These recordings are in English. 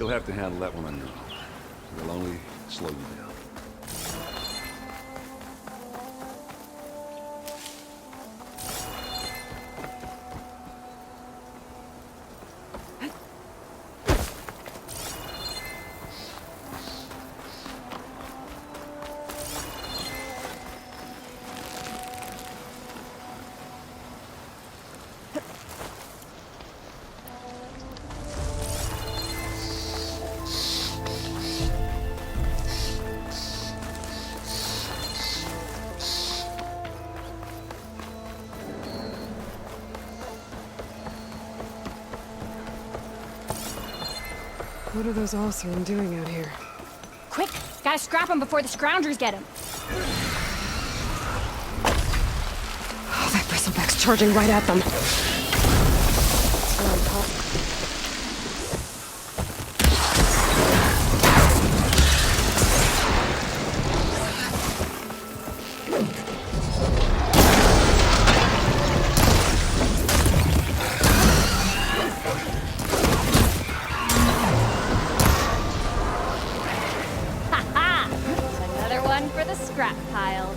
You'll have to handle that one on your own. It'll only slow you down. What are those Allsern doing out here? Quick! Gotta scrap them before the scroungers get them. Oh, that bristleback's charging right at them. Scrap pile.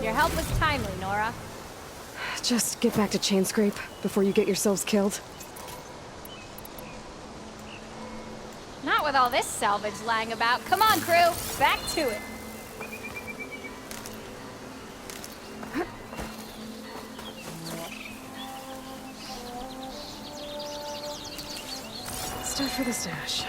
Your help was timely, Nora. Just get back to Chainscrape before you get yourselves killed. Not with all this salvage lying about. Come on, crew. Back to it. Start for the stash.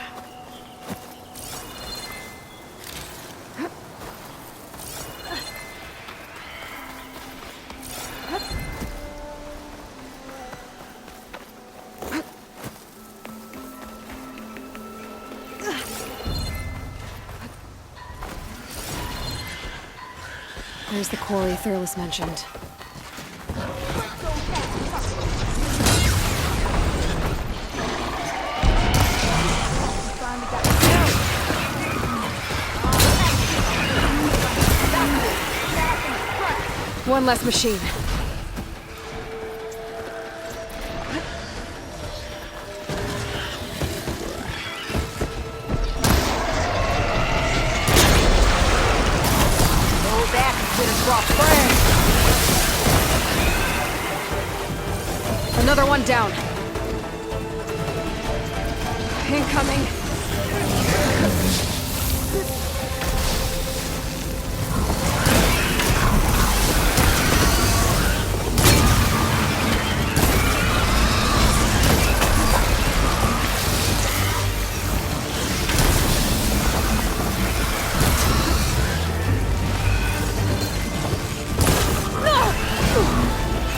There's the quarry Thurles mentioned. One less machine. Another one down. Incoming.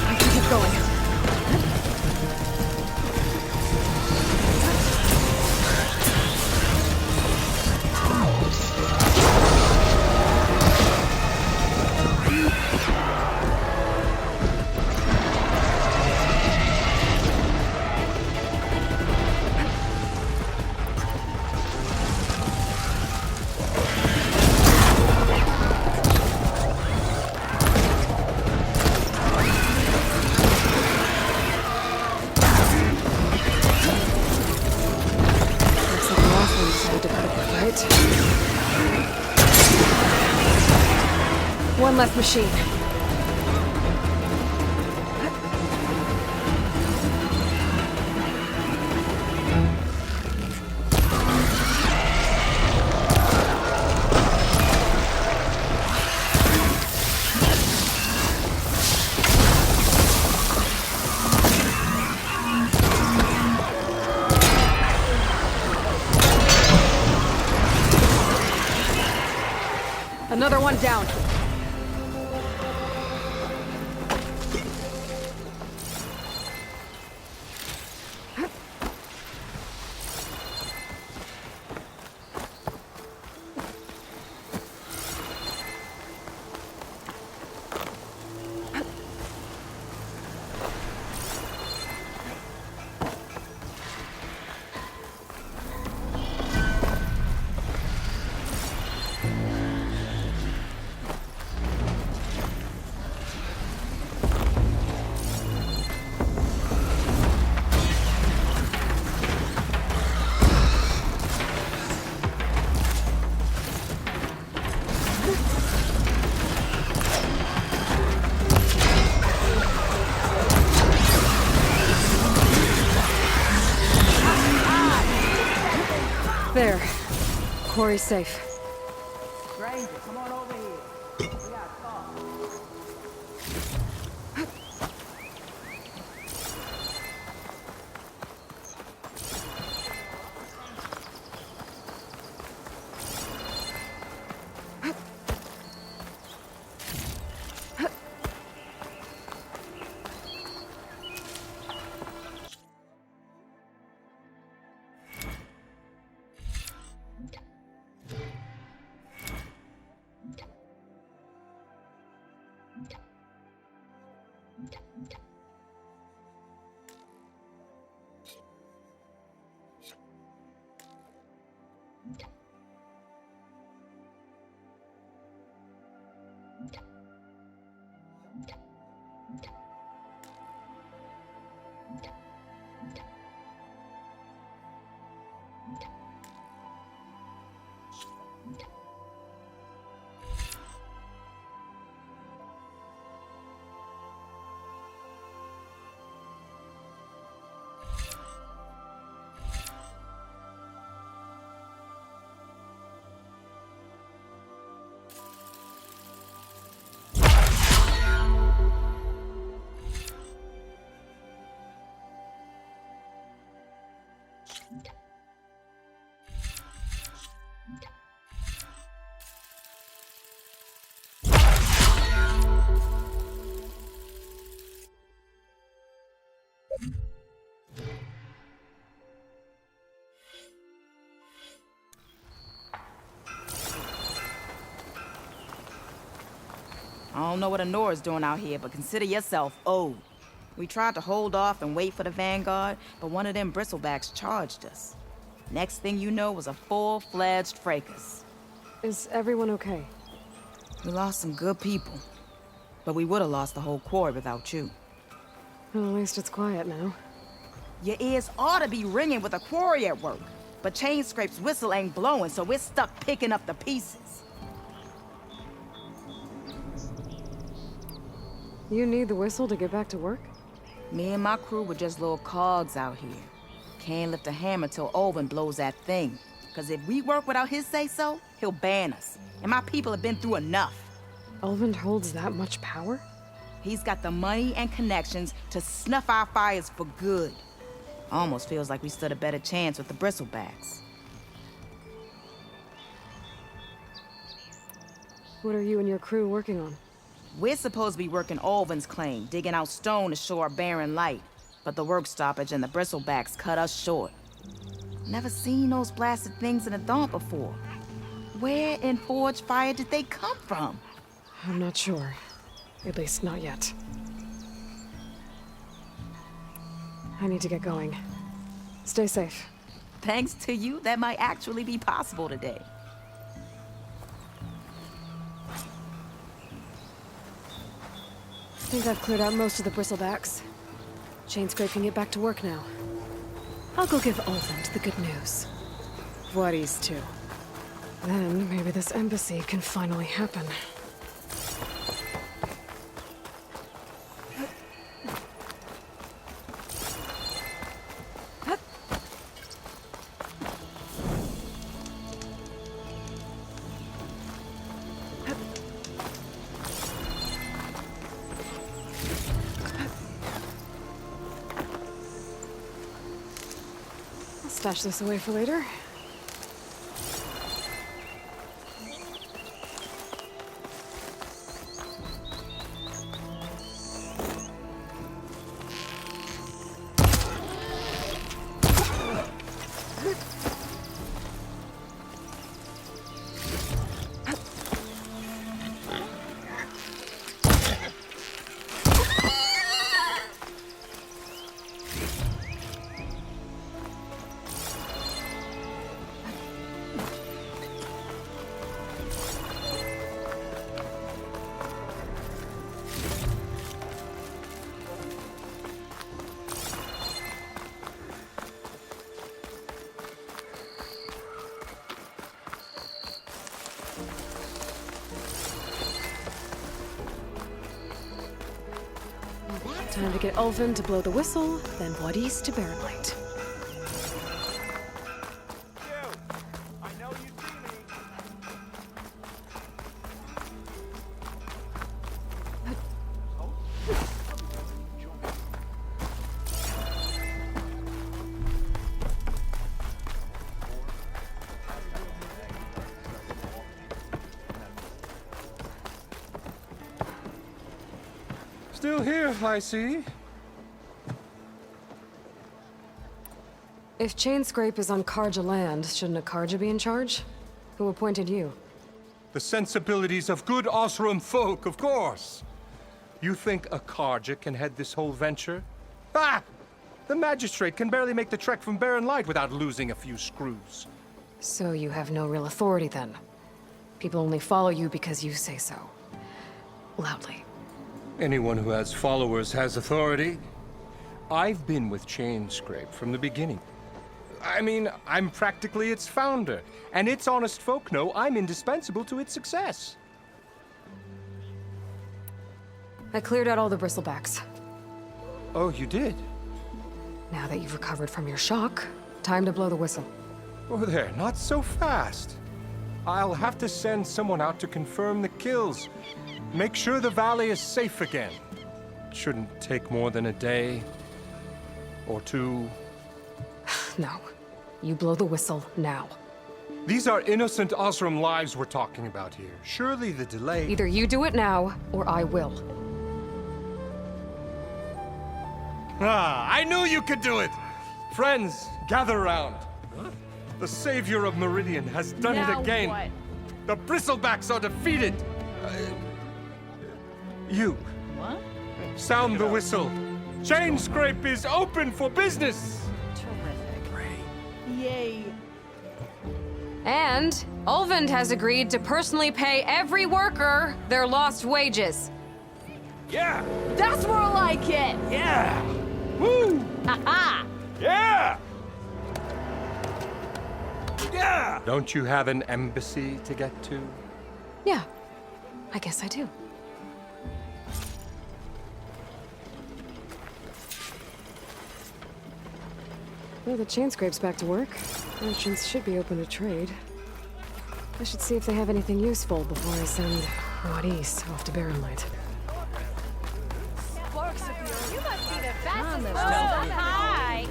I can keep going. One left machine. Another one down. There. Quarry's safe. Stranger, come on over here. We gotta talk. I don't know what Honora's doing out here, but consider yourself owed. We tried to hold off and wait for the Vanguard, but one of them bristlebacks charged us. Next thing you know was a full-fledged fracas. Is everyone okay? We lost some good people, but we would have lost the whole quarry without you. Well, at least it's quiet now. Your ears ought to be ringing with a quarry at work, but Chainscrape's whistle ain't blowing, so we're stuck picking up the pieces. You need the whistle to get back to work? Me and my crew were just little cogs out here. Can't lift a hammer till Olvin blows that thing. Cause if we work without his say-so, he'll ban us. And my people have been through enough. Olvin holds that much power? He's got the money and connections to snuff our fires for good. Almost feels like we stood a better chance with the bristlebacks. What are you and your crew working on? We're supposed to be working Olvin's claim, digging out stone to show our barren light. But the work stoppage and the bristlebacks cut us short. Never seen those blasted things in a dump before. Where in Forge Fire did they come from? I'm not sure. At least not yet. I need to get going. Stay safe. Thanks to you, that might actually be possible today. I think I've cleared out most of the bristlebacks. Chainscrape can get back to work now. I'll go give Olvin the good news. Voorhees too. Then maybe this embassy can finally happen. Stash this away for later. Time to get Olvin to blow the whistle, then Voorhees to barren light. Still here, I see. If Chainscrape is on Karja land, shouldn't a Karja be in charge? Who appointed you? The sensibilities of good Osram folk, of course. You think a Karja can head this whole venture? Ah! The magistrate can barely make the trek from Barren Light without losing a few screws. So you have no real authority then? People only follow you because you say so. Loudly. Anyone who has followers has authority. I've been with Chainscrape from the beginning. I mean, I'm practically its founder, and its honest folk know I'm indispensable to its success. I cleared out all the bristlebacks. Oh, you did? Now that you've recovered from your shock, time to blow the whistle. Oh, there, not so fast. I'll have to send someone out to confirm the kills. Make sure the valley is safe again. Shouldn't take more than a day or two. No. You blow the whistle now. These are innocent Osram lives we're talking about here. Surely the delay... Either you do it now, or I will. Ah, I knew you could do it! Friends, gather round. The savior of Meridian has done it again. What? The bristlebacks are defeated. You. What? Sound the whistle. Chainscrape is open for business. Yay. And Ulvund has agreed to personally pay every worker their lost wages. Yeah. That's more like it. Yeah. Woo. Ha-ha. Yeah. Yeah. Don't you have an embassy to get to? Yeah, I guess I do. Well, the Chainscrape's back to work. Merchants should be open to trade. I should see if they have anything useful before I send Wadis off to Barren Light. You must be the fastest. Oh, hi.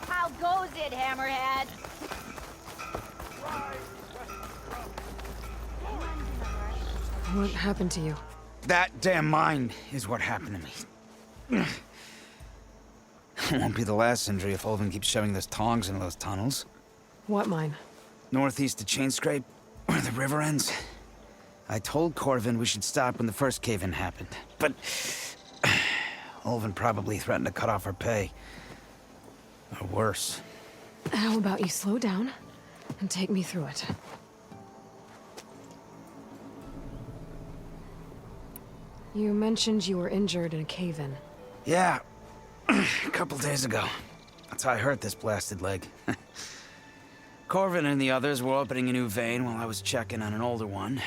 How goes it, Hammerhead? What happened to you? That damn mine is what happened to me. It won't be the last injury if Ulvund keeps shoving those tongs into those tunnels. What mine? Northeast of Chainscrape, where the river ends. I told Corvin we should stop when the first cave-in happened, but Ulvund probably threatened to cut off our pay. Or worse. How about you slow down and take me through it? You mentioned you were injured in a cave-in. Yeah, a couple days ago. That's how I hurt this blasted leg. Corvin and the others were opening a new vein while I was checking on an older one.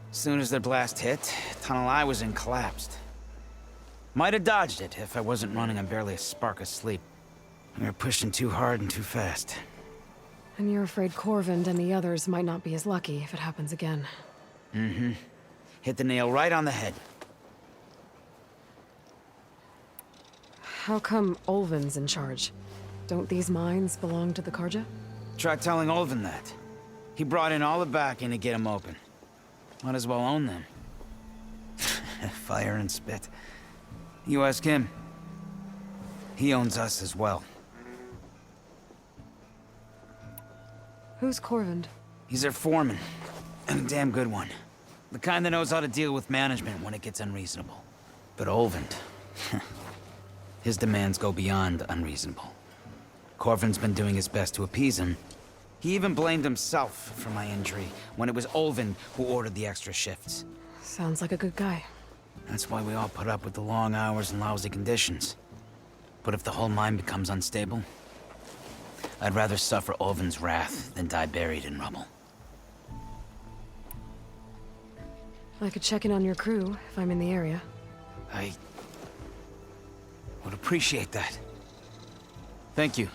As soon as their blast hit, the tunnel I was in collapsed. Might have dodged it if I wasn't running on barely a spark of sleep. We were pushing too hard and too fast. And you're afraid Corvind and the others might not be as lucky if it happens again. Mm-hmm. Hit the nail right on the head. How come Ulvund's in charge? Don't these mines belong to the Karja? Try telling Ulvund that. He brought in all the backing to get them open. Might as well own them. Fire and spit. You ask him. He owns us as well. Who's Corvind? He's their foreman. And a damn good one. The kind that knows how to deal with management when it gets unreasonable. But Ulvund... his demands go beyond unreasonable. Corvin's been doing his best to appease him. He even blamed himself for my injury when it was Ulvund who ordered the extra shifts. Sounds like a good guy. That's why we all put up with the long hours and lousy conditions. But if the whole mine becomes unstable, I'd rather suffer Ulvund's wrath than die buried in rubble. I could check in on your crew if I'm in the area. I would appreciate that. Thank you.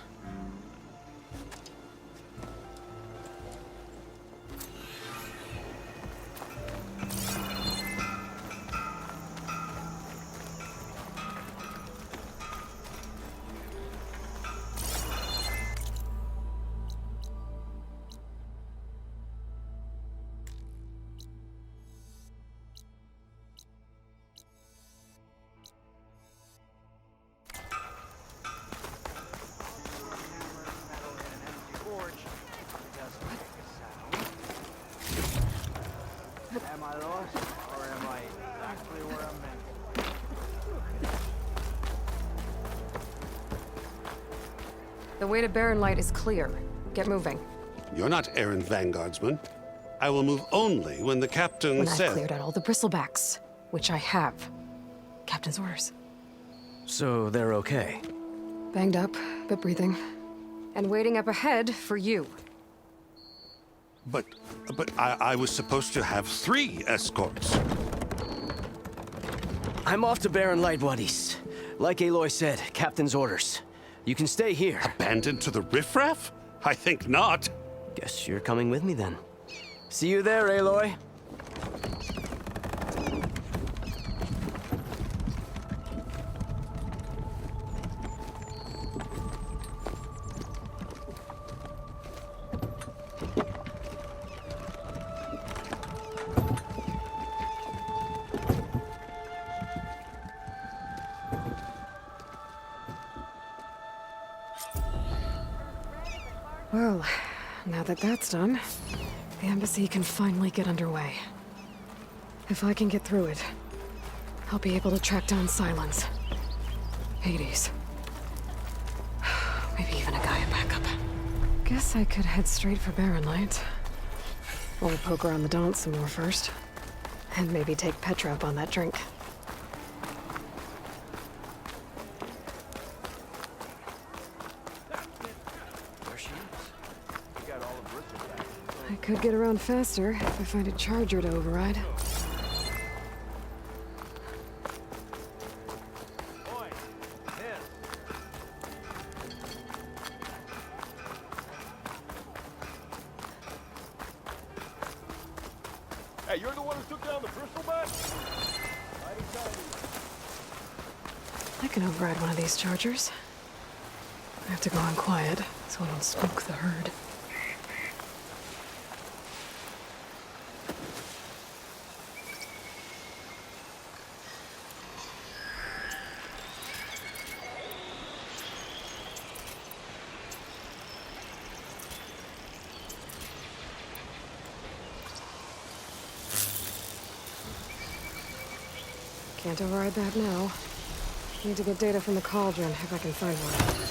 The way to Barren Light is clear. Get moving. You're not errand vanguardsman. I will move only when the captain When I've says... cleared out all the bristlebacks, which I have. Captain's orders. So they're okay? Banged up, but breathing. And waiting up ahead for you. But I was supposed to have 3 escorts. I'm off to Barren Light, buddies. Like Aloy said, Captain's orders. You can stay here. Abandoned to the riffraff? I think not. Guess you're coming with me then. See you there, Aloy. Well, now that that's done, the embassy can finally get underway. If I can get through it, I'll be able to track down Silence, Hades, maybe even a Gaia backup. Guess I could head straight for Barren Light. Or poke around the Daunt some more first. And maybe take Petra up on that drink. I could get around faster if I find a charger to override. Hey, you're the one who took down the bristleback? I can override one of these chargers. I have to go on quiet, so I don't spook the herd. Can't override that now. Need to get data from the cauldron if I can find one.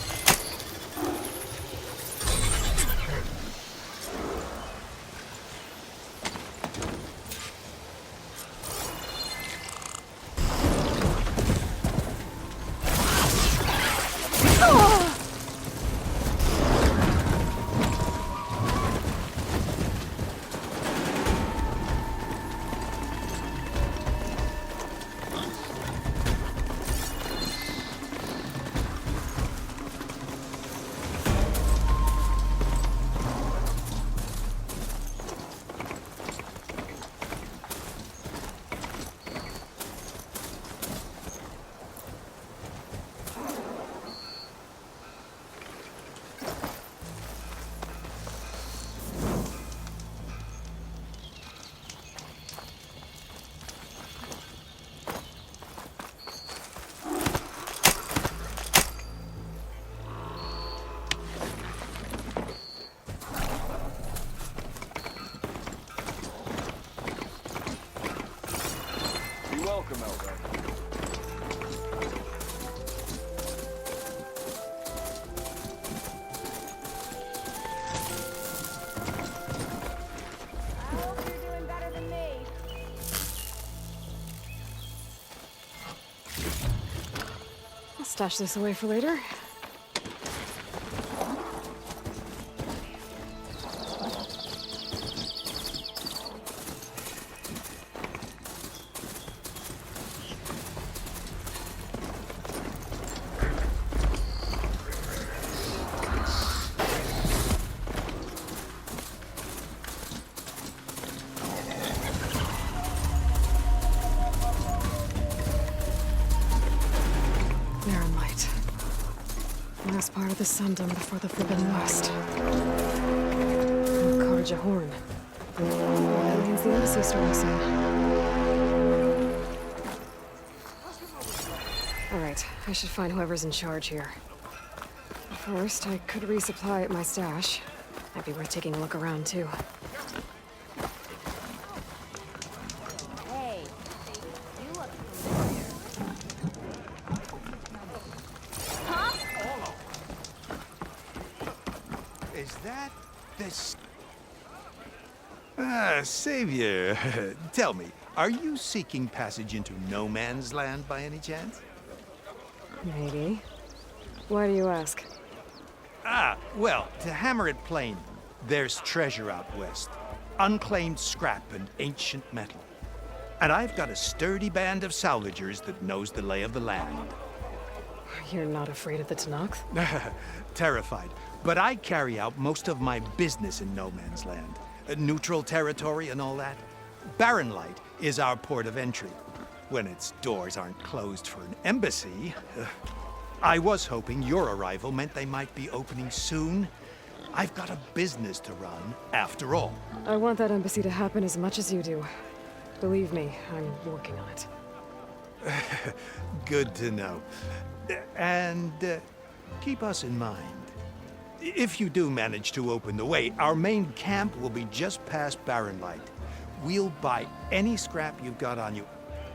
Welcome, Elder. I hope you're doing better than me. I'll stash this away for later. Barren Light. Last part of the Sundom before the Forbidden West. Karja Horn. That means the embassy storm soon. Alright, I should find whoever's in charge here. First, I could resupply at my stash. Might be worth taking a look around, too. Hey, you look familiar. Huh? Is that this? Savior, tell me, are you seeking passage into no man's land by any chance? Maybe. Why do you ask? Well, to hammer it plain, there's treasure out west. Unclaimed scrap and ancient metal. And I've got a sturdy band of salvagers that knows the lay of the land. You're not afraid of the Tanakh? Terrified. But I carry out most of my business in no man's land. Neutral territory and all that. Barren Light is our port of entry. When its doors aren't closed for an embassy. I was hoping your arrival meant they might be opening soon. I've got a business to run, after all. I want that embassy to happen as much as you do. Believe me, I'm working on it. Good to know. And keep us in mind. If you do manage to open the way, our main camp will be just past Barren Light. We'll buy any scrap you've got on you.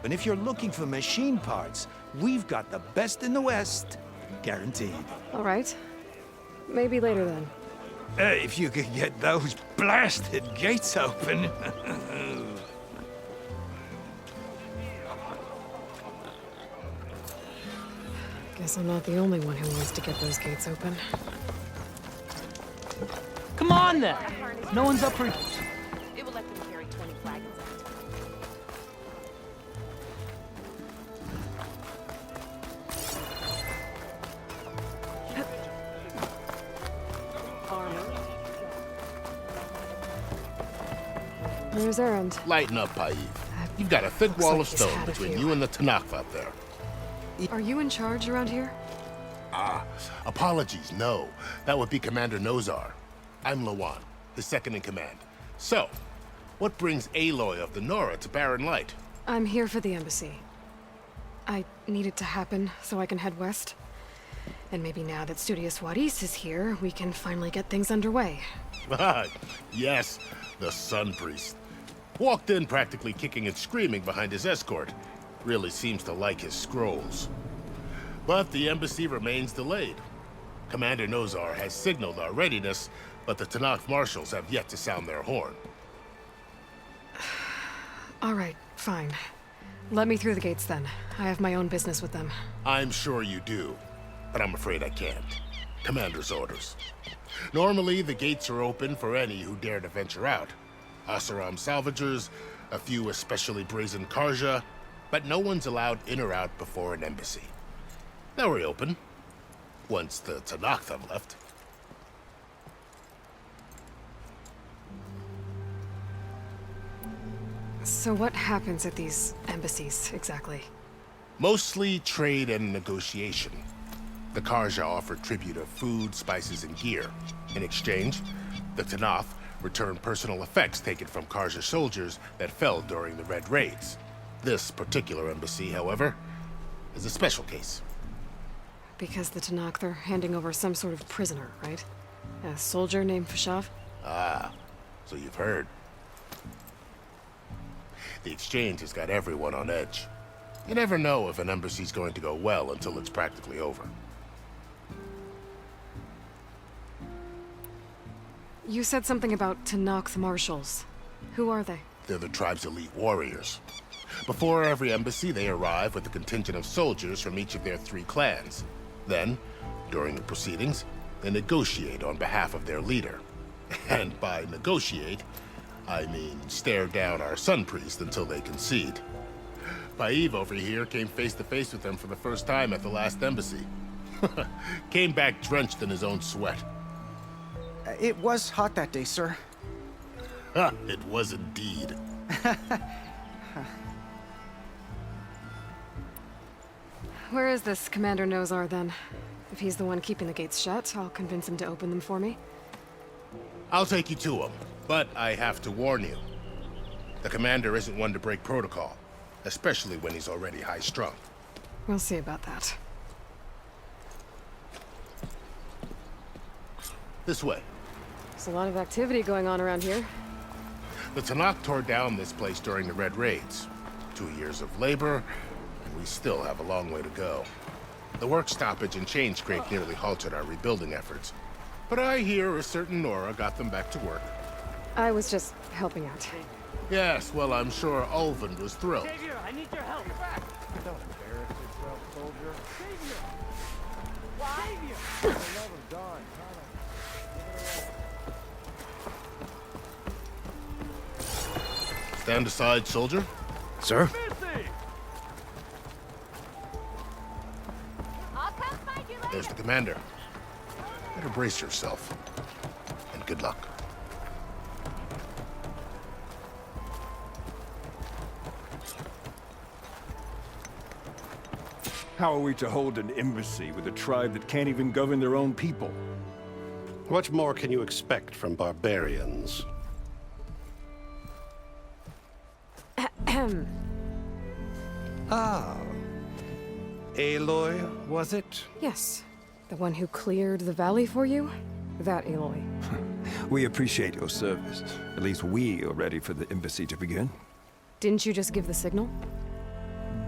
And if you're looking for machine parts, we've got the best in the West. Guaranteed. All right. Maybe later then. If you could get those blasted gates open. Guess I'm not the only one who wants to get those gates open. Come on then. No one's up for. It will let them carry 20 flagons at Where's Erend? Lighten up, Paiv. You've got a thick Looks wall like of he's stone had a between few. you and the Tanakh out there. Are you in charge around here? Apologies, no. That would be Commander Nozar. I'm Lawan, his second in command. So, what brings Aloy of the Nora to Barren Light? I'm here for the embassy. I need it to happen so I can head west. And maybe now that Studious Wadis is here, we can finally get things underway. Yes, the Sun Priest. Walked in practically kicking and screaming behind his escort. Really seems to like his scrolls. But the embassy remains delayed. Commander Nozar has signaled our readiness, but the Tanakh marshals have yet to sound their horn. All right, fine. Let me through the gates then. I have my own business with them. I'm sure you do, but I'm afraid I can't. Commander's orders. Normally, the gates are open for any who dare to venture out. Asaram salvagers, a few especially brazen Karja, but no one's allowed in or out before an embassy. They'll reopen, once the Tanakh have left. So what happens at these embassies, exactly? Mostly trade and negotiation. The Karja offer tribute of food, spices, and gear. In exchange, the Tanakh return personal effects taken from Karja soldiers that fell during the Red Raids. This particular embassy, however, is a special case. Because the Tanakh, they're handing over some sort of prisoner, right? A soldier named Fashav? Ah, so you've heard. The exchange has got everyone on edge. You never know if an embassy's going to go well until it's practically over. You said something about Tanakh marshals. Who are they? They're the tribe's elite warriors. Before every embassy, they arrive with a contingent of soldiers from each of their 3 clans. Then, during the proceedings, they negotiate on behalf of their leader. And by negotiate, I mean stare down our Sun Priest until they concede. Paiv over here came face to face with them for the first time at the last embassy. Came back drenched in his own sweat. It was hot that day, sir. It was indeed. Where is this Commander Nozar, then? If he's the one keeping the gates shut, I'll convince him to open them for me. I'll take you to him, but I have to warn you. The commander isn't one to break protocol, especially when he's already high-strung. We'll see about that. This way. There's a lot of activity going on around here. The Tanakh tore down this place during the Red Raids. 2 years of labor, and we still have a long way to go. The work stoppage and chain scrape nearly halted our rebuilding efforts. But I hear a certain Nora got them back to work. I was just helping out. Yes, well, I'm sure Ulvin was thrilled. Savior, I need your help. Get back. Don't embarrass yourself, soldier. Savior! Savior! The love of God. Stand aside, soldier. Sir? I'll come find you later. There's the commander. Better brace yourself. And good luck. How are we to hold an embassy with a tribe that can't even govern their own people? What more can you expect from barbarians? Ah. Aloy, was it? Yes. The one who cleared the valley for you? That Aloy. We appreciate your service. At least we are ready for the embassy to begin. Didn't you just give the signal?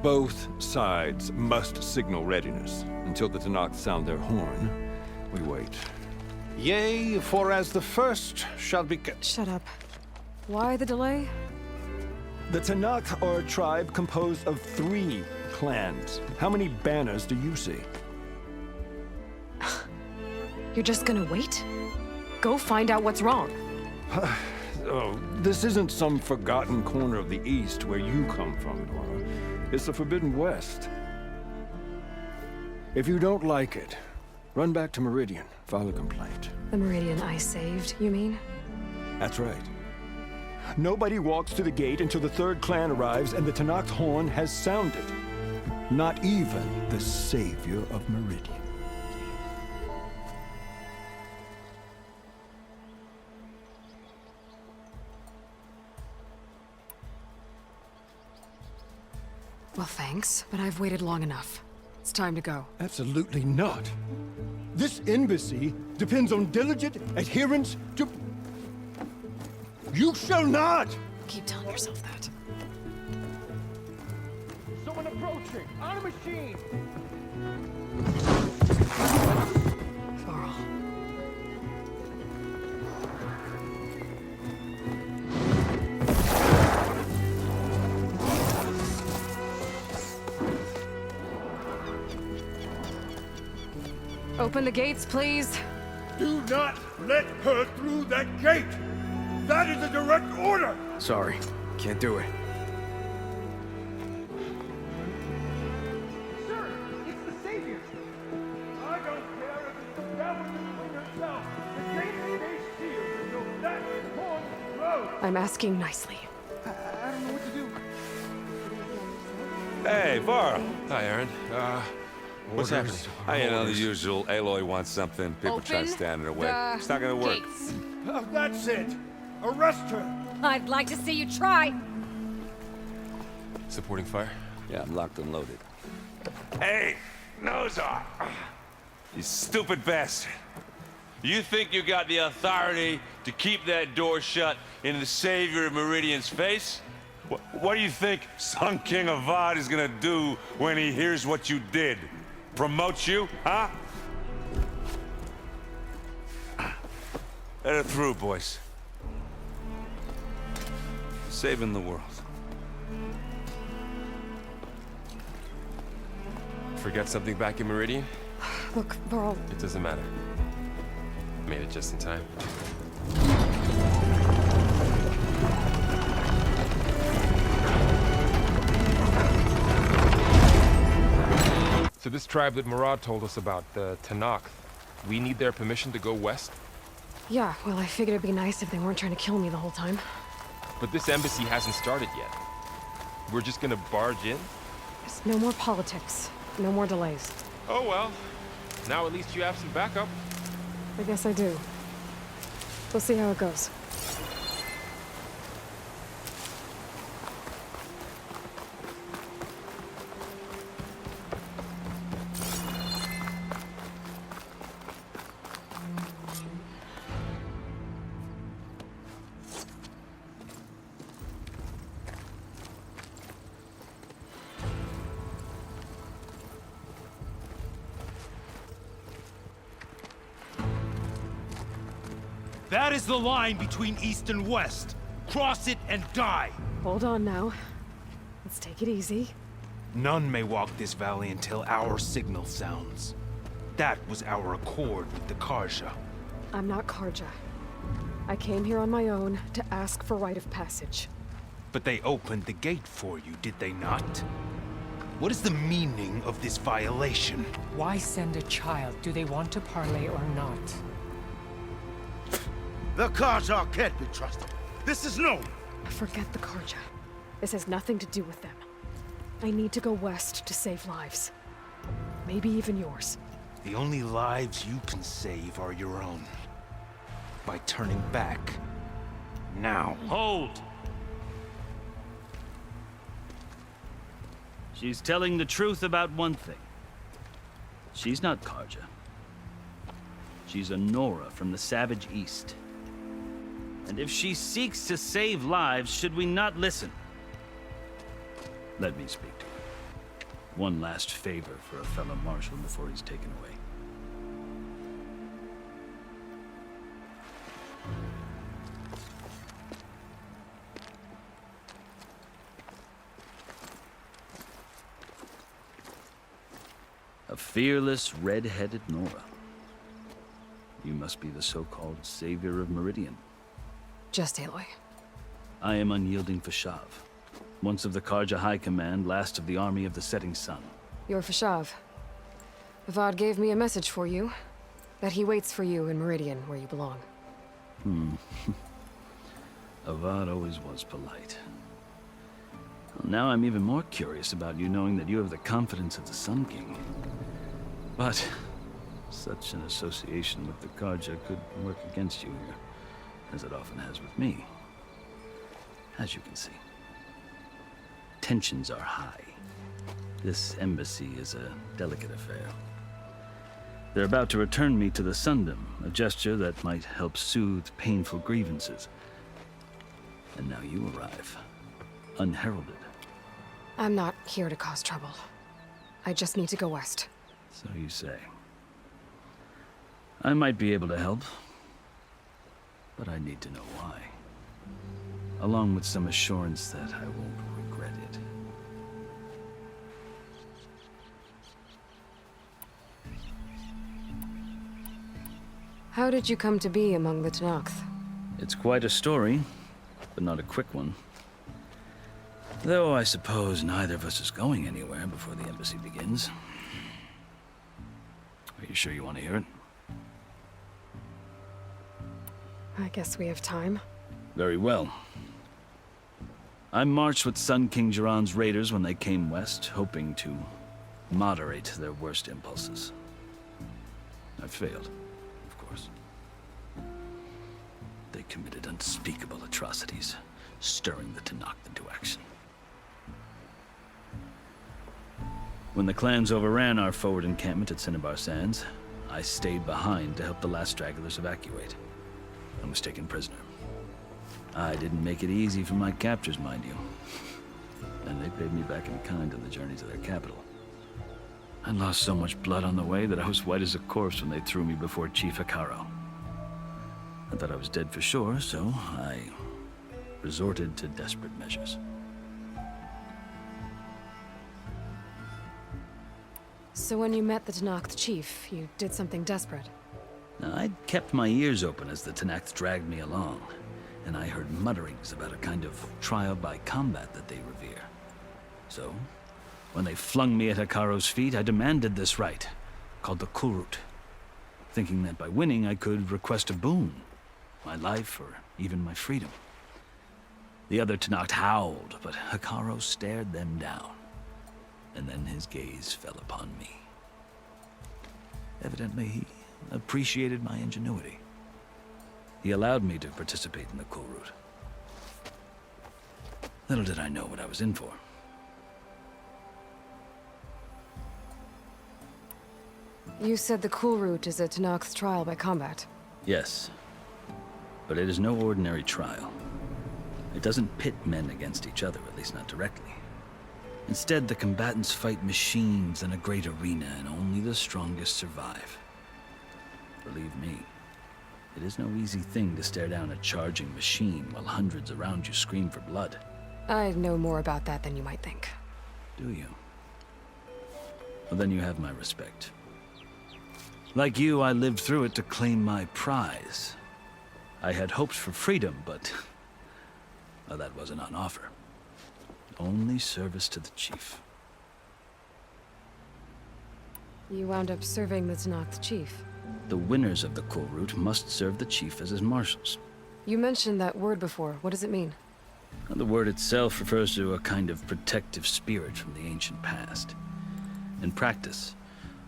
Both sides must signal readiness. Until the Tanakh sound their horn, we wait. Yea, for as the first shall be... Shut up. Why the delay? The Tanakh are a tribe composed of 3 clans. How many banners do you see? You're just gonna wait? Go find out what's wrong. Oh, this isn't some forgotten corner of the East where you come from, Nora. It's the Forbidden West. If you don't like it, run back to Meridian, file a complaint. The Meridian I saved, you mean? That's right. Nobody walks to the gate until the 3rd clan arrives and the Tanakh's horn has sounded. Not even the savior of Meridian. Well, thanks, but I've waited long enough. It's time to go. Absolutely not. This embassy depends on diligent adherence to... You shall not! Keep telling yourself that. Someone approaching! On a machine! Varl. Open the gates, please. Do not let her through that gate! That is a direct order! Sorry, can't do it. Sir, it's the Savior! I don't care if it's the devil between herself. The gate stays sealed until that horn blows. I'm asking nicely. I don't know what to do. Hey, Varl. Hi, Aaron. What's happening? You know, the usual. Aloy wants something. People try to Open stand in her way. the It's not gonna work. gates. Oh, that's it! Arrest her! I'd like to see you try. Supporting fire? Yeah, I'm locked and loaded. Hey, Nozar! You stupid bastard. You think you got the authority to keep that door shut in the savior of Meridian's face? What do you think Sun King Avad is gonna do when he hears what you did? Promote you, huh? Let her through, boys. Saving the world. Forget something back in Meridian? Look, Varl. It doesn't matter. Made it just in time. So this tribe that Murad told us about, the Tanakh, we need their permission to go west? Yeah, well, I figured it'd be nice if they weren't trying to kill me the whole time. But this embassy hasn't started yet. We're just gonna barge in? Just no more politics. No more delays. Oh well. Now at least you have some backup. I guess I do. We'll see how it goes. That is the line between East and West. Cross it and die. Hold on now. Let's take it easy. None may walk this valley until our signal sounds. That was our accord with the Karja. I'm not Karja. I came here on my own to ask for rite of passage. But they opened the gate for you, did they not? What is the meaning of this violation? Why send a child? Do they want to parley or not? The Karja can't be trusted. This is known. Forget the Karja. This has nothing to do with them. I need to go west to save lives. Maybe even yours. The only lives you can save are your own. By turning back. Now. Hold! She's telling the truth about one thing. She's not Karja. She's a Nora from the Savage East. And if she seeks to save lives, should we not listen? Let me speak to her. One last favor for a fellow marshal before he's taken away. A fearless, red-headed Nora. You must be the so-called savior of Meridian. Just Aloy. I am unyielding Fashav, once of the Karja High Command, last of the army of the Setting Sun. You're Fashav. Avad gave me a message for you. That he waits for you in Meridian, where you belong. Avad always was polite. Well, now I'm even more curious about you knowing that you have the confidence of the Sun King. But such an association with the Karja could work against you here, as it often has with me. As you can see, tensions are high. This embassy is a delicate affair. They're about to return me to the Sundom, a gesture that might help soothe painful grievances. And now you arrive, unheralded. I'm not here to cause trouble. I just need to go west. So you say. I might be able to help, but I need to know why. Along with some assurance that I won't regret it. How did you come to be among the Tenakth? It's quite a story, but not a quick one. Though I suppose neither of us is going anywhere before the embassy begins. Are you sure you want to hear it? I guess we have time. Very well. I marched with Sun King Jiran's raiders when they came west, hoping to moderate their worst impulses. I failed, of course. They committed unspeakable atrocities, stirring the Tenakth into action. When the clans overran our forward encampment at Cinnabar Sands, I stayed behind to help the last stragglers evacuate. I was taken prisoner. I didn't make it easy for my captors, mind you. And they paid me back in kind on the journey to their capital. I lost so much blood on the way that I was white as a corpse when they threw me before Chief Hekaro. I thought I was dead for sure, so I resorted to desperate measures. So when you met the Tenakth chief, you did something desperate? Now, I'd kept my ears open as the Tenakth dragged me along, and I heard mutterings about a kind of trial by combat that they revere. So, when they flung me at Hekaro's feet, I demanded this rite, called the Kulrut, thinking that by winning I could request a boon, my life or even my freedom. The other Tenakth howled, but Hekaro stared them down, and then his gaze fell upon me. Evidently, he appreciated my ingenuity. He allowed me to participate in the Kulrut. Little did I know what I was in for. You said the Kulrut is a Tenakth trial by combat. Yes, but it is no ordinary trial. It doesn't pit men against each other, at least not directly. Instead, the combatants fight machines in a great arena, and only the strongest survive. Believe me, It is no easy thing to stare down a charging machine while hundreds around you scream for blood. I know more about that than you might think. Do you? Well, then you have my respect. Like you, I lived through it to claim my prize. I had hopes for freedom, but well, that wasn't on offer. Only service to the chief. You wound up serving the Tenakth chief. The winners of the coal route must serve the chief as his marshals. You mentioned that word before. What does it mean? The word itself refers to a kind of protective spirit from the ancient past. In practice,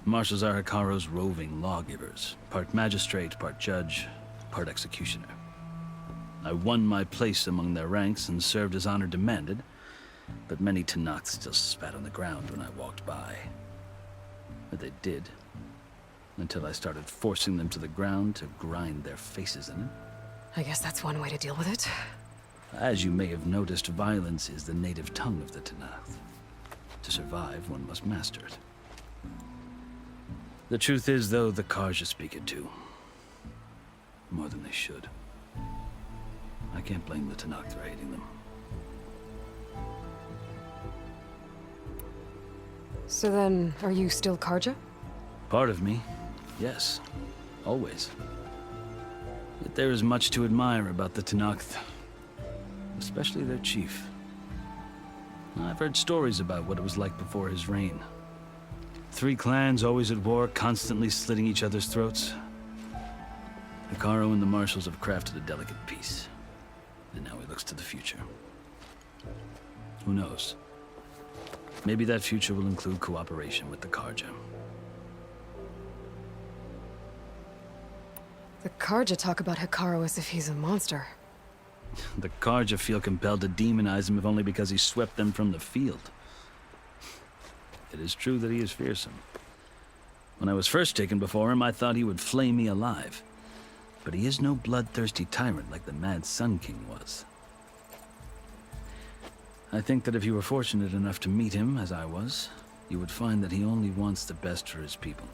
marshals are Hekaro's roving lawgivers, part magistrate, part judge, part executioner. I won my place among their ranks and served as honor demanded, but many Tenakth still spat on the ground when I walked by. But they did, until I started forcing them to the ground to grind their faces in it. I guess that's one way to deal with it. As you may have noticed, violence is the native tongue of the Tenakth. To survive, one must master it. The truth is, though, the Karja speak it too. More than they should. I can't blame the Tenakth for hating them. So then, are you still Karja? Part of me, yes. Always. Yet there is much to admire about the Tenakth. Especially their chief. I've heard stories about what it was like before his reign. 3 clans always at war, constantly slitting each other's throats. Hekaro and the marshals have crafted a delicate peace. And now he looks to the future. Who knows? Maybe that future will include cooperation with the Karja. The Karja talk about Hekaro as if he's a monster. The Karja feel compelled to demonize him if only because he swept them from the field. It is true that he is fearsome. When I was first taken before him, I thought he would flay me alive. But he is no bloodthirsty tyrant like the Mad Sun King was. I think that if you were fortunate enough to meet him, as I was, you would find that he only wants the best for his people.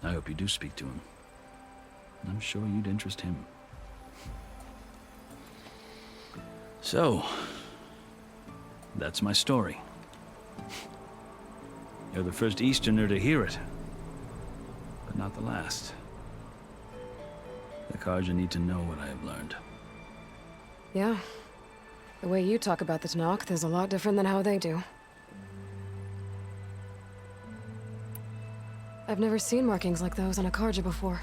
I hope you do speak to him. I'm sure you'd interest him. So, that's my story. You're the first Easterner to hear it, but not the last. The Karja need to know what I have learned. Yeah. The way you talk about the Tenakth is a lot different than how they do. I've never seen markings like those on a Karja before.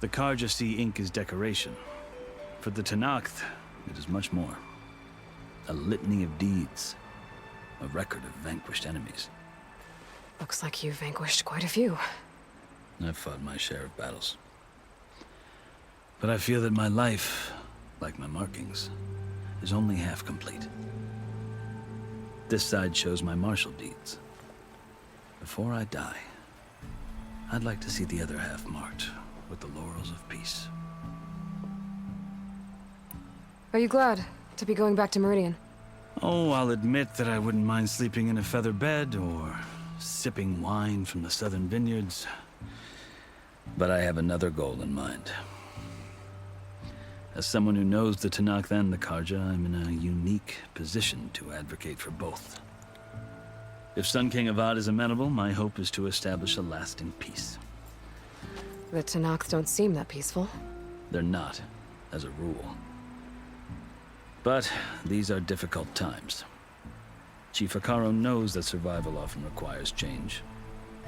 The Karja see ink as decoration. For the Tenakth, it is much more. A litany of deeds. A record of vanquished enemies. Looks like you've vanquished quite a few. I've fought my share of battles. But I feel that my life, like my markings, is only half complete. This side shows my martial deeds. Before I die, I'd like to see the other half marked with the laurels of peace. Are you glad to be going back to Meridian? Oh, I'll admit that I wouldn't mind sleeping in a feather bed or sipping wine from the southern vineyards. But I have another goal in mind. As someone who knows the Tenakth and the Karja, I'm in a unique position to advocate for both. If Sun King Avad is amenable, my hope is to establish a lasting peace. The Tenakth don't seem that peaceful. They're not, as a rule. But these are difficult times. Chief Hekaro knows that survival often requires change,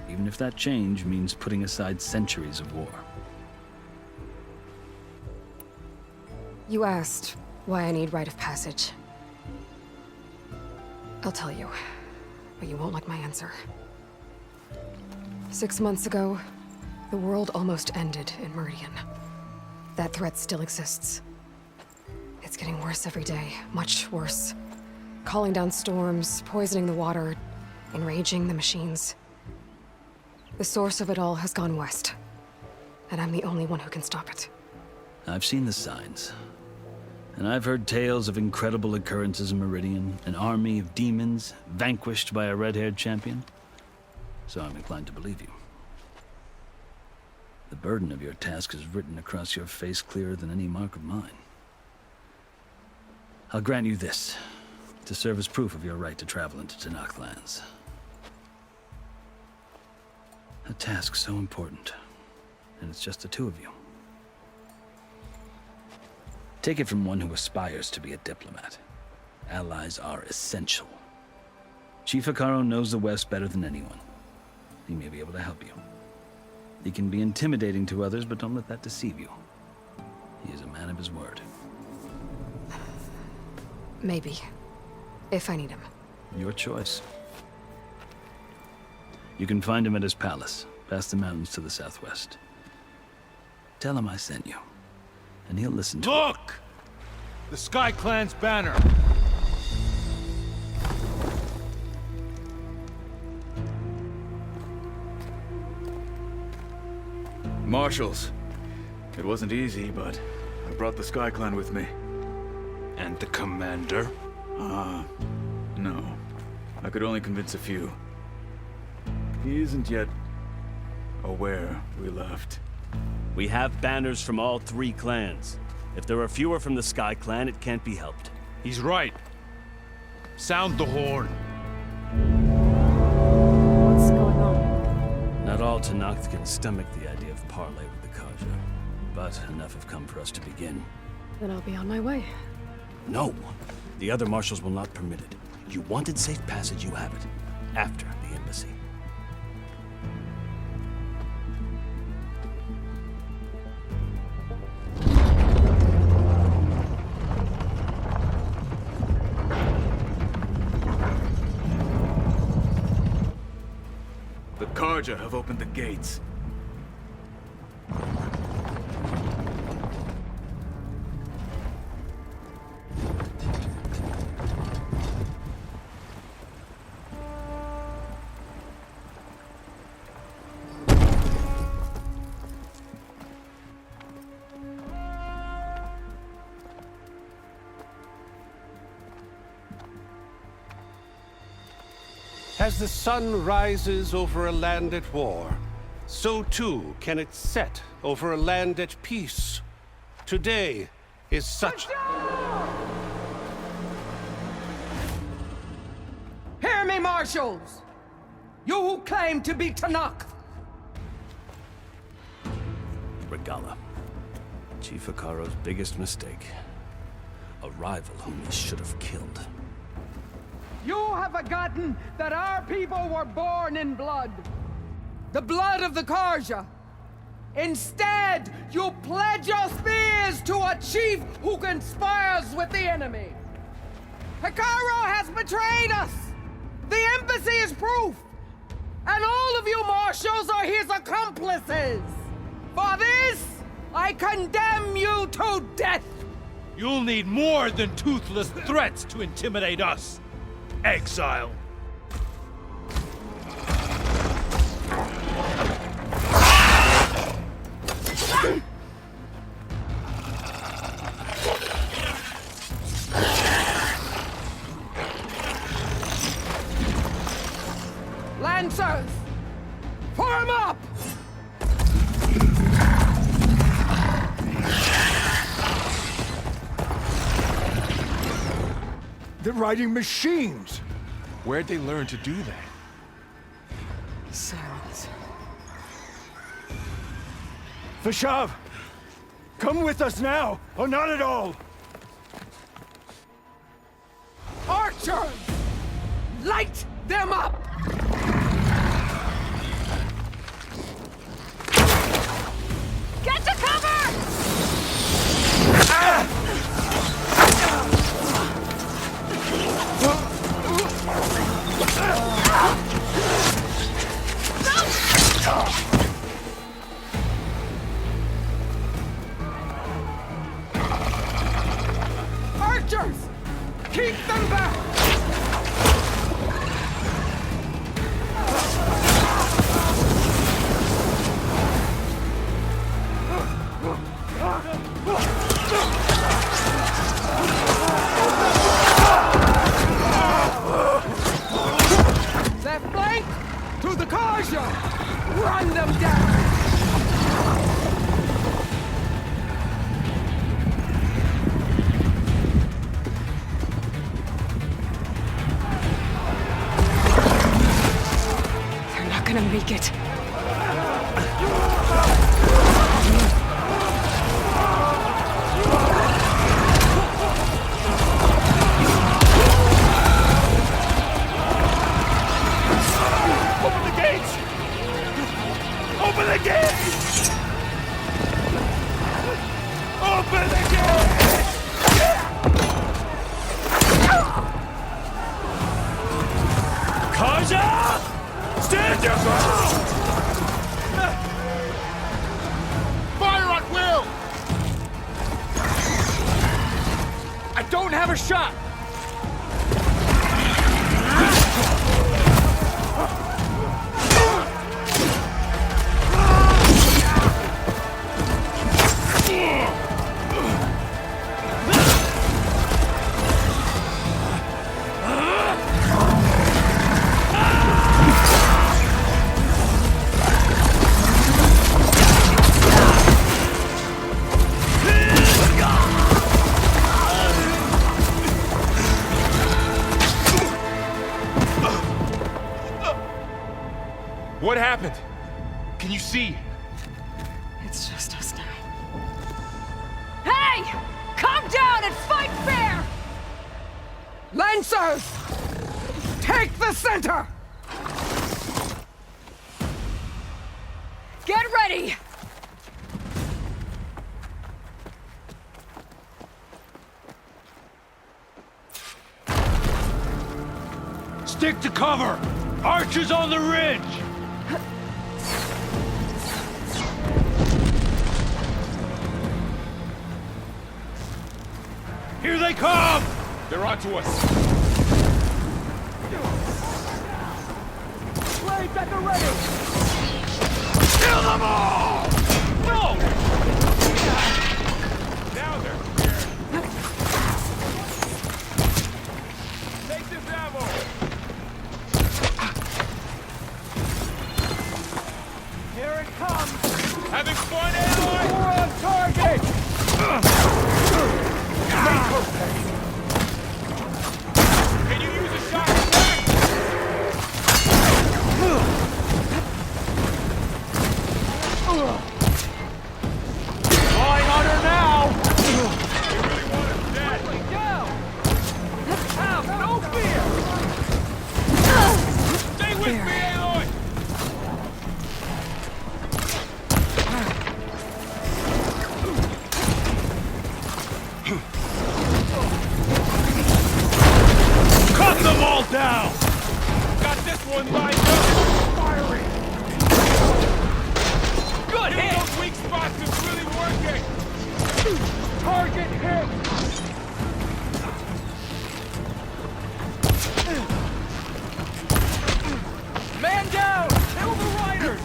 even if that change means putting aside centuries of war. You asked why I need rite of passage. I'll tell you, but you won't like my answer. 6 months ago, the world almost ended in Meridian. That threat still exists. It's getting worse every day, much worse. Calling down storms, poisoning the water, enraging the machines. The source of it all has gone west, and I'm the only one who can stop it. I've seen the signs. And I've heard tales of incredible occurrences in Meridian, an army of demons vanquished by a red-haired champion. So I'm inclined to believe you. The burden of your task is written across your face clearer than any mark of mine. I'll grant you this, to serve as proof of your right to travel into Tenakth lands. A task so important, and it's just the two of you. Take it from one who aspires to be a diplomat. Allies are essential. Chief Hekarro knows the West better than anyone. He may be able to help you. He can be intimidating to others, but don't let that deceive you. He is a man of his word. Maybe. If I need him. Your choice. You can find him at his palace, past the mountains to the southwest. Tell him I sent you, and he'll listen to Look! The Sky Clan's banner! Marshals. It wasn't easy, but I brought the Sky Clan with me. And the commander? No. I could only convince a few. He isn't yet aware we left. We have banners from all 3 clans. If there are fewer from the Sky Clan, it can't be helped. He's right. Sound the horn. What's going on? Not all Tenakth can stomach the idea of parley with the Karja, but enough have come for us to begin. Then I'll be on my way. No! The other marshals will not permit it. You wanted safe passage, you have it. After the embassy. The Karja have opened the gates. As the sun rises over a land at war, so too can it set over a land at peace. Today is such... Hear me, marshals! You who claim to be Tenakth! Regalla. Chief Hekarro's biggest mistake. A rival whom he should have killed. You have forgotten that our people were born in blood. The blood of the Karja. Instead, you pledge your spears to a chief who conspires with the enemy. Hekarro has betrayed us. The embassy is proof. And all of you marshals are his accomplices. For this, I condemn you to death. You'll need more than toothless threats to intimidate us. Exile. Lancers, form up! They're riding machines! Where'd they learn to do that? Silence. Vashav! Come with us now, or not at all! Archers! Light them up! Get to cover! Archers! Keep them back! Left flank! To the Karja! Run them down! take it. Open the gates! Open the gates! Open the gates! Kaja! Stand your ground! Fire at will! I don't have a shot! What happened? Can you see? It's just us now. Hey! Calm down and fight fair! Lancers! Take the center! Get ready! Stick to cover! Archers on the ridge! Here they come! They're onto us. Blades at the ready! Kill them all! No! Now they're scared. Take this ammo! Here it comes! Having fun, Aloy? We're on target! Can you use a shot attack? Lying on her now! They really want us dead. Down! Have no fear! Stay with me, Aloy! Cut them all down! Got this one lined up. Firing. Good Hitting hit! those weak spots is really working. Target hit! Man down! Kill the riders!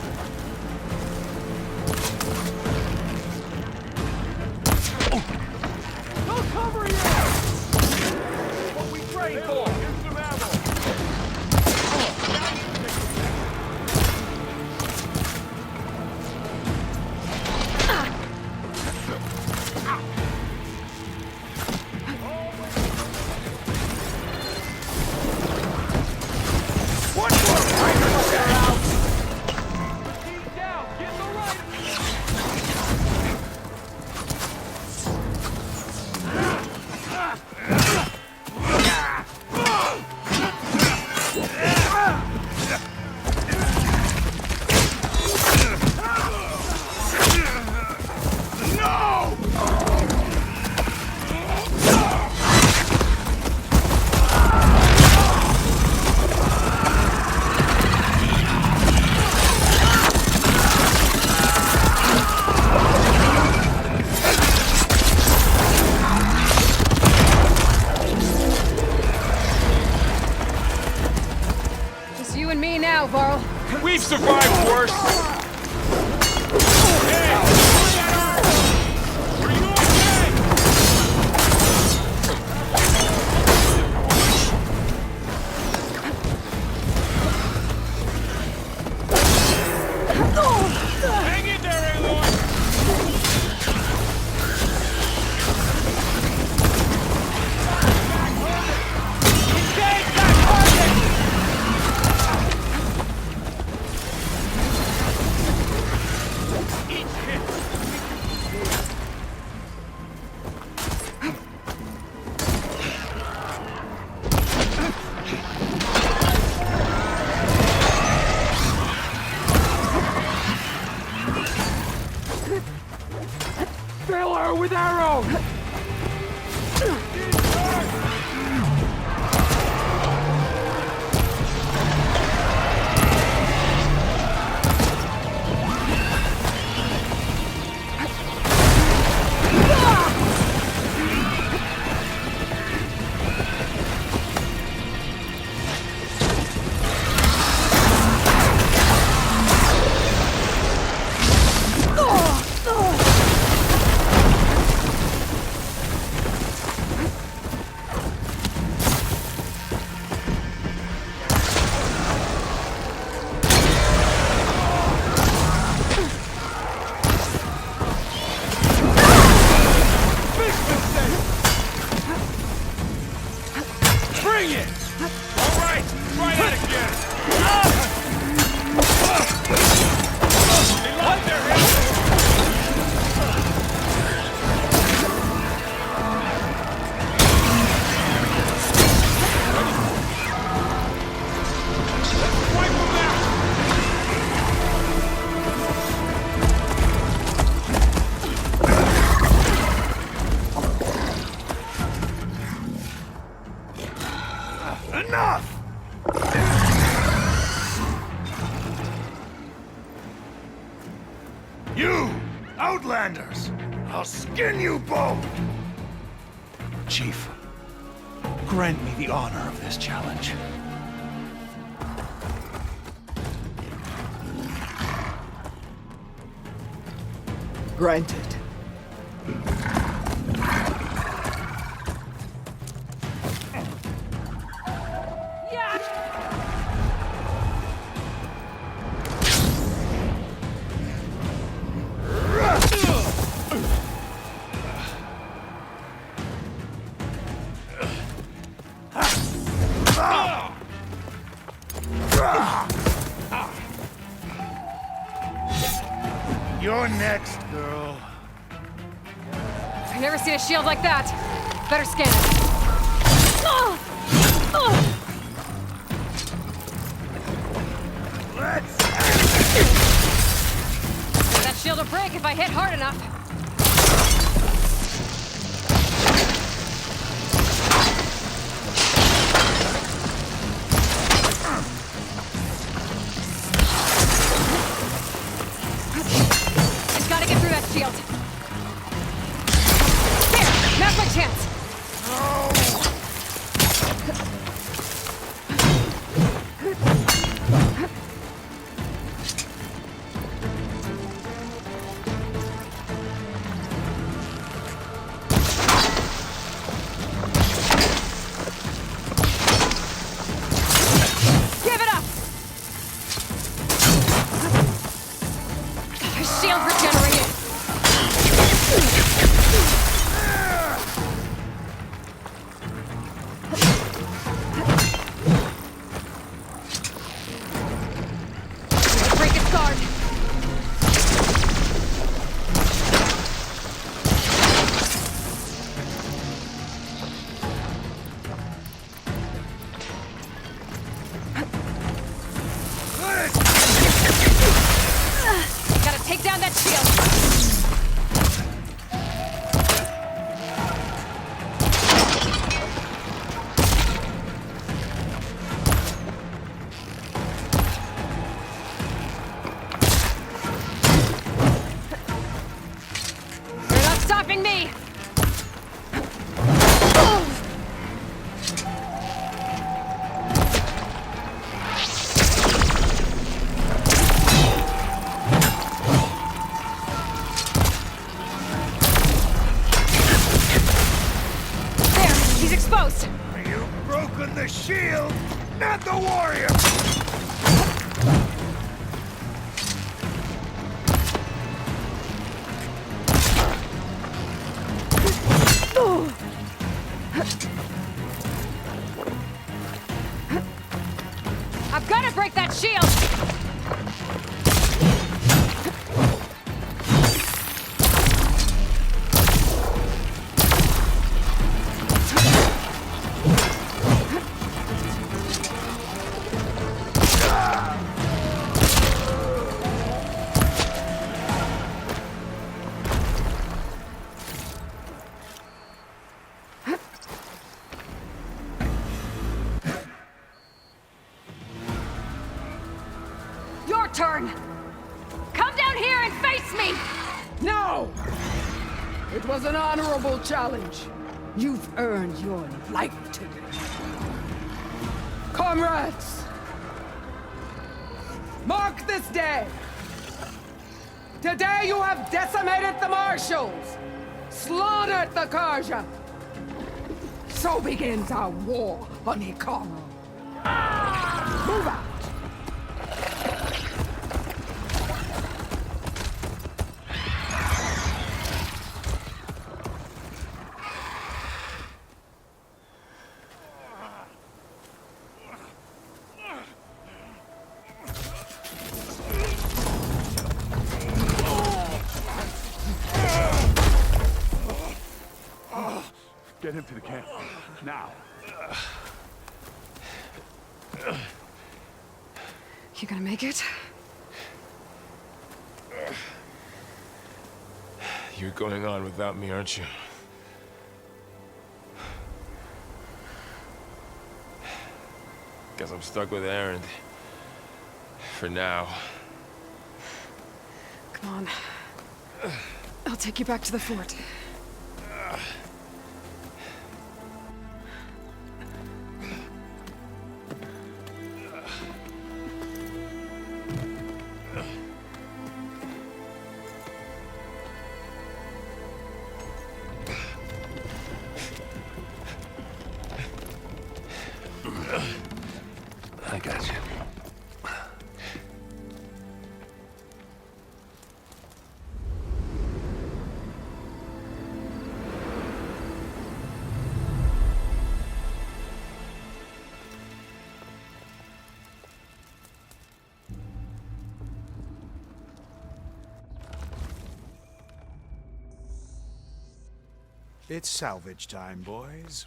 They'll cover you! What we trained for! Here's some ammo. One more rider down! Keep down! Get the riders! Just you and me now, Varl. We've survived worse. Hey! Are you okay? Hang in there, Aloy! Engage that target! You, Outlanders! I'll skin you both! Chief, grant me the honor of this challenge. Granted. You're next, girl. I've never seen a shield like that. Better scan it. That shield will break if I hit hard enough. Just gotta get through that shield. There! Now's my chance! Give it up! Shield regenerated! Break its guard! Gotta take down that shield! You're not stopping me! There! He's exposed! You've broken the shield, not the warrior! I've gotta break that shield! turn! Come down here and face me! No! It was an honorable challenge. You've earned your life today. Comrades! Mark this day! Today you have decimated the Marshals! Slaughtered the Karja! So begins our war on Hikaru. Move out! Get him to the camp. Now. You gonna make it? You're going on without me, aren't you? Guess I'm stuck with Erend. For now. Come on. I'll take you back to the fort. I got you. It's salvage time, boys.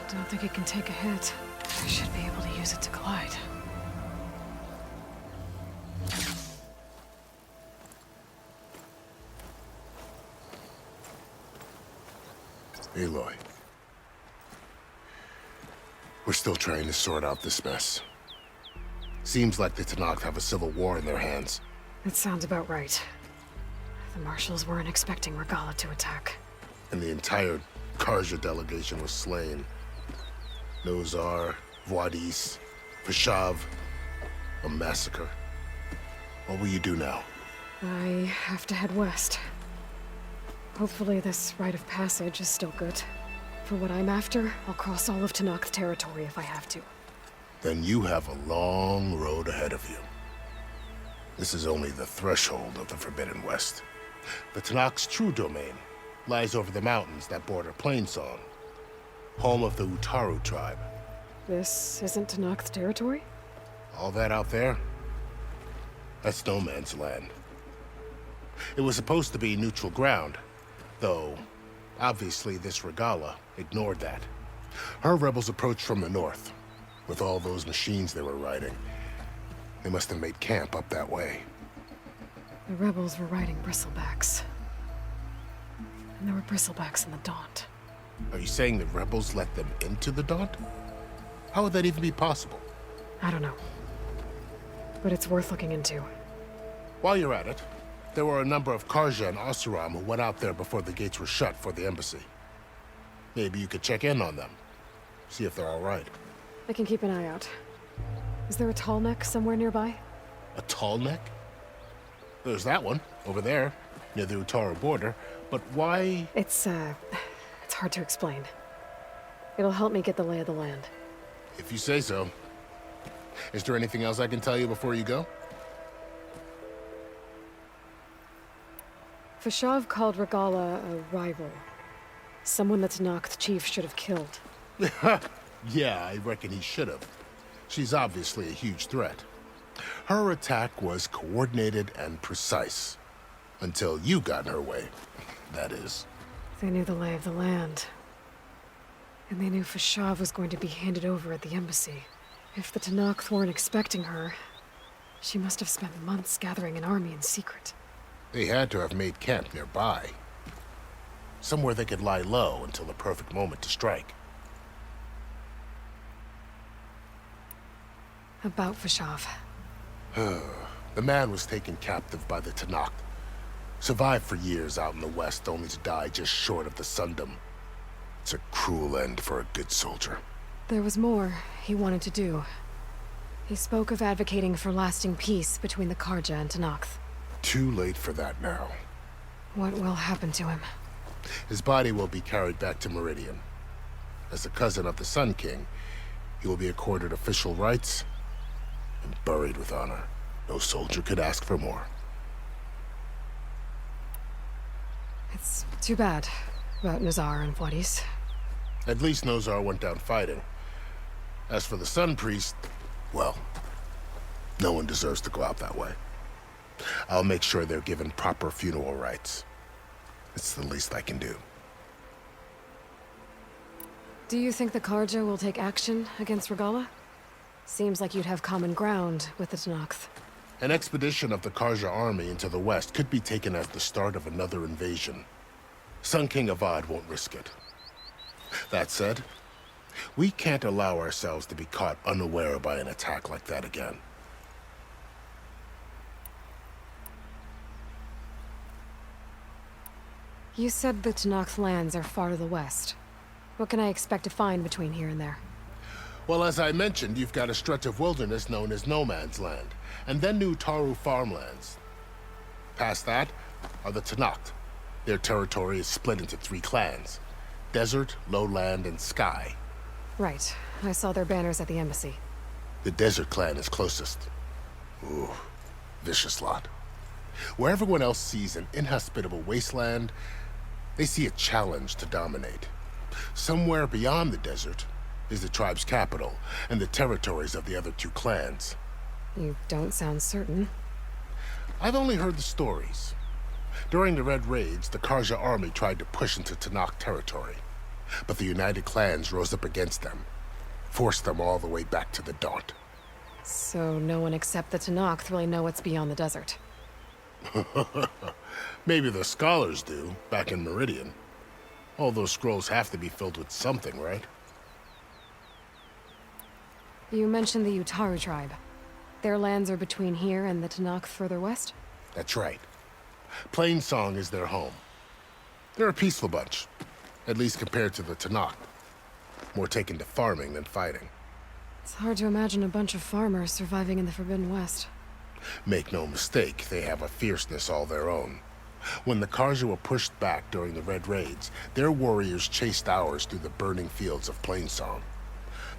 I don't think it can take a hit. I should be able to use it to glide. Aloy. We're still trying to sort out this mess. Seems like the Tenakth have a civil war in their hands. That sounds about right. The Marshals weren't expecting Regalla to attack. And the entire Karja delegation was slain. Nozar, Voidis, Vashav, a massacre. What will you do now? I have to head west. Hopefully this rite of passage is still good. For what I'm after, I'll cross all of Tenakth territory if I have to. Then you have a long road ahead of you. This is only the threshold of the Forbidden West. The Tenakth's true domain lies over the mountains that border Plainsong, home of the Utaru tribe. This isn't Tenakth territory? All that out there? That's no man's land. It was supposed to be neutral ground, though obviously this Regalla ignored that. Her rebels approached from the north, with all those machines they were riding. They must have made camp up that way. The rebels were riding bristlebacks. And there were bristlebacks in the Daunt. Are you saying the rebels let them into the Daunt? How would that even be possible? I don't know. But it's worth looking into. While you're at it, there were a number of Karja and Oseram who went out there before the gates were shut for the embassy. Maybe you could check in on them. See if they're all right. I can keep an eye out. Is there a tall neck somewhere nearby? A tall neck? There's that one, over there, near the Utaru border. But why? It's hard to explain. It'll help me get the lay of the land. If you say so. Is there anything else I can tell you before you go? Vashav called Regalla a rival. Someone that Tenakth chief should have killed. Yeah, I reckon he should have. She's obviously a huge threat. Her attack was coordinated and precise. Until you got in her way, that is. They knew the lay of the land. And they knew Fashav was going to be handed over at the embassy. If the Tenakth weren't expecting her, she must have spent months gathering an army in secret. They had to have made camp nearby. Somewhere they could lie low until the perfect moment to strike. About Fashav. The man was taken captive by the Tenakth. Survived for years out in the west, only to die just short of the Sundom. It's a cruel end for a good soldier. There was more he wanted to do. He spoke of advocating for lasting peace between the Karja and Tenakth. Too late for that now. What will happen to him? His body will be carried back to Meridian. As a cousin of the Sun King, he will be accorded official rights and buried with honor. No soldier could ask for more. It's too bad about Nazar and Wadis. At least Nozar went down fighting. As for the Sun Priest, well, no one deserves to go out that way. I'll make sure they're given proper funeral rites. It's the least I can do. Do you think the Karja will take action against Regalla? Seems like you'd have common ground with the Tenakth. An expedition of the Karja army into the west could be taken as the start of another invasion. Sun King Avad won't risk it. That said, we can't allow ourselves to be caught unaware by an attack like that again. You said the Tenakth lands are far to the west. What can I expect to find between here and there? Well, as I mentioned, you've got a stretch of wilderness known as No Man's Land, and then New Taru farmlands. Past that are the Tenakth. Their territory is split into 3 clans: Desert, Lowland, and Sky. Right. I saw their banners at the embassy. The Desert clan is closest. Ooh, vicious lot. Where everyone else sees an inhospitable wasteland, they see a challenge to dominate. Somewhere beyond the desert is the tribe's capital and the territories of the other 2 clans. You don't sound certain. I've only heard the stories. During the Red Raids, the Karja army tried to push into Tenakth territory, but the United Clans rose up against them, forced them all the way back to the Daunt. So no one except the Tenakth really know what's beyond the desert. Maybe the scholars do, back in Meridian. All those scrolls have to be filled with something, right? You mentioned the Utaru tribe. Their lands are between here and the Tenakth further west? That's right. Plainsong is their home. They're a peaceful bunch, at least compared to the Tenakth. More taken to farming than fighting. It's hard to imagine a bunch of farmers surviving in the Forbidden West. Make no mistake, they have a fierceness all their own. When the Karja were pushed back during the Red Raids, their warriors chased ours through the burning fields of Plainsong.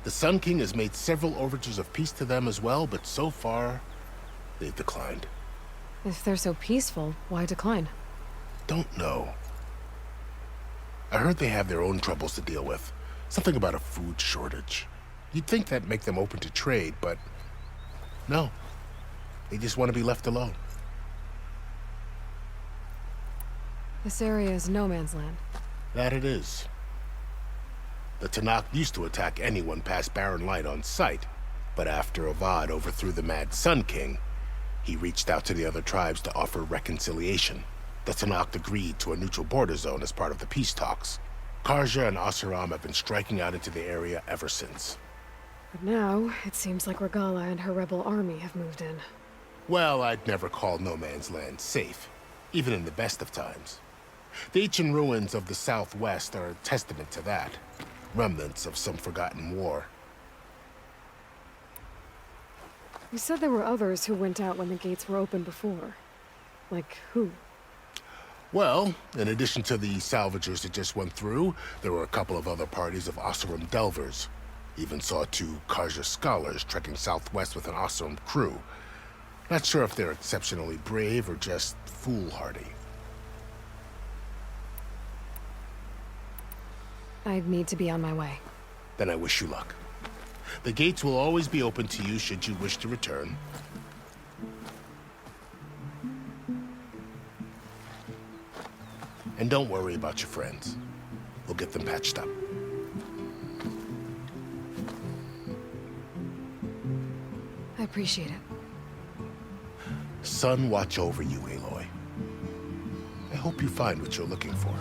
The Sun King has made several overtures of peace to them as well, but so far, they've declined. If they're so peaceful, why decline? Don't know. I heard they have their own troubles to deal with. Something about a food shortage. You'd think that'd make them open to trade, but no. They just want to be left alone. This area is no man's land. That it is. The Tenakth used to attack anyone past Barren Light on sight, but after Avad overthrew the Mad Sun King, he reached out to the other tribes to offer reconciliation. The Tenakth agreed to a neutral border zone as part of the peace talks. Karja and Asuram have been striking out into the area ever since. But now, it seems like Regalla and her rebel army have moved in. Well, I'd never call No Man's Land safe, even in the best of times. The ancient ruins of the Southwest are a testament to that. Remnants of some forgotten war. You said there were others who went out when the gates were open before. Like who? Well, in addition to the salvagers that just went through, there were a couple of other parties of Asuram delvers. Even saw 2 Karja scholars trekking southwest with an Asuram crew. Not sure if they're exceptionally brave or just foolhardy. I need to be on my way. Then I wish you luck. The gates will always be open to you should you wish to return. And don't worry about your friends. We'll get them patched up. appreciate it. Sun watch over you, Aloy. I hope you find what you're looking for.